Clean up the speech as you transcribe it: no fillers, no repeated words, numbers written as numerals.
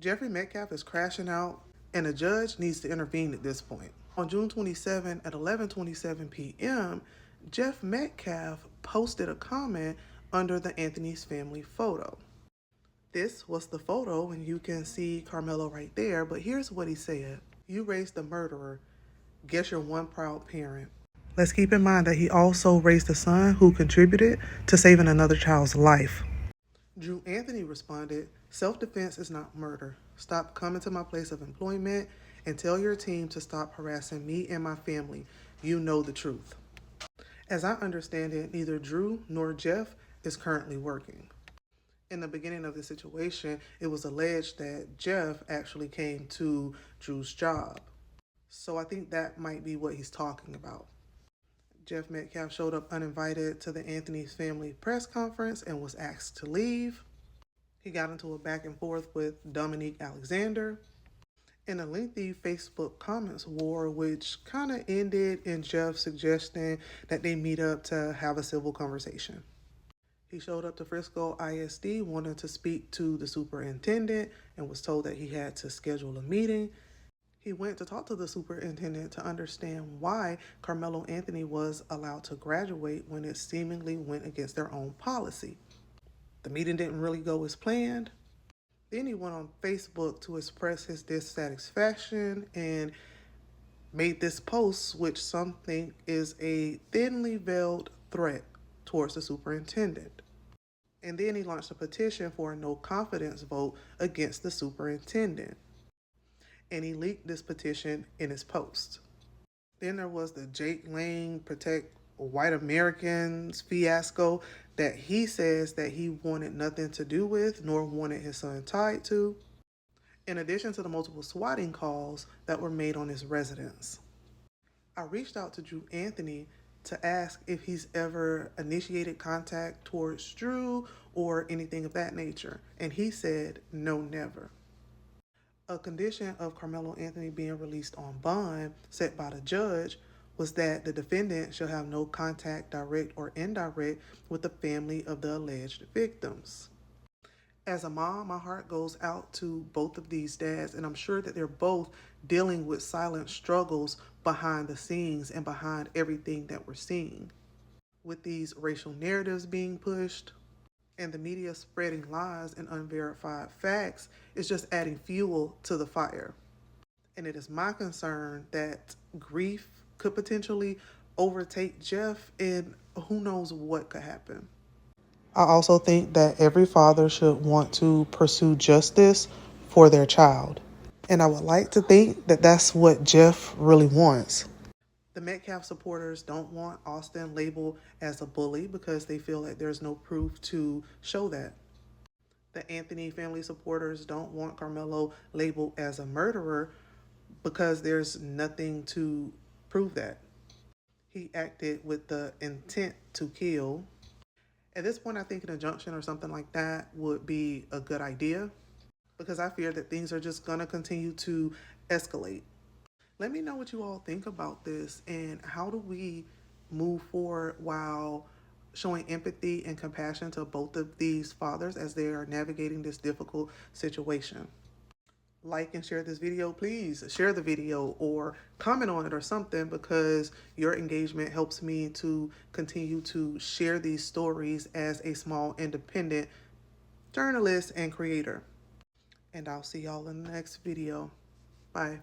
Jeffrey Metcalf is crashing out, and a judge needs to intervene at this point. On June 27 at 11:27 p.m., Jeff Metcalf posted a comment under the Anthony's family photo. This was the photo, and you can see Karmelo right there, but here's what he said. "You raised a murderer. Guess you're one proud parent." Let's keep in mind that he also raised a son who contributed to saving another child's life. Drew Anthony responded, "Self-defense is not murder. Stop coming to my place of employment and tell your team to stop harassing me and my family. You know the truth." As I understand it, neither Drew nor Jeff is currently working. In the beginning of the situation, it was alleged that Jeff actually came to Drew's job. So I think that might be what he's talking about. Jeff Metcalf showed up uninvited to the Anthony's family press conference and was asked to leave. He got into a back and forth with Dominique Alexander in a lengthy Facebook comments war, which kind of ended in Jeff suggesting that they meet up to have a civil conversation. He showed up to Frisco ISD wanting to speak to the superintendent and was told that he had to schedule a meeting. He went to talk to the superintendent to understand why Karmelo Anthony was allowed to graduate when it seemingly went against their own policy. The meeting didn't really go as planned. Then he went on Facebook to express his dissatisfaction and made this post, which some think is a thinly veiled threat towards the superintendent. And then he launched a petition for a no confidence vote against the superintendent. And he leaked this petition in his post. Then there was the Jake Lang Protect White Americans fiasco that he says that he wanted nothing to do with, nor wanted his son tied to, in addition to the multiple swatting calls that were made on his residence. I reached out to Drew Anthony to ask if he's ever initiated contact towards Drew or anything of that nature, and he said no, never. A condition of Karmelo Anthony being released on bond set by the judge was that the defendant shall have no contact, direct or indirect, with the family of the alleged victims. As a mom, my heart goes out to both of these dads, and I'm sure that they're both dealing with silent struggles behind the scenes and behind everything that we're seeing. With these racial narratives being pushed, and the media spreading lies and unverified facts is just adding fuel to the fire. And it is my concern that grief could potentially overtake Jeff, and who knows what could happen. I also think that every father should want to pursue justice for their child. And I would like to think that that's what Jeff really wants. The Metcalf supporters don't want Austin labeled as a bully because they feel that there's no proof to show that. The Anthony family supporters don't want Karmelo labeled as a murderer because there's nothing to prove that. He acted with the intent to kill. At this point, I think an injunction or something like that would be a good idea because I fear that things are just going to continue to escalate. Let me know what you all think about this and how do we move forward while showing empathy and compassion to both of these fathers as they are navigating this difficult situation. Like and share this video. Please share the video or comment on it or something, because your engagement helps me to continue to share these stories as a small independent journalist and creator. And I'll see y'all in the next video. Bye.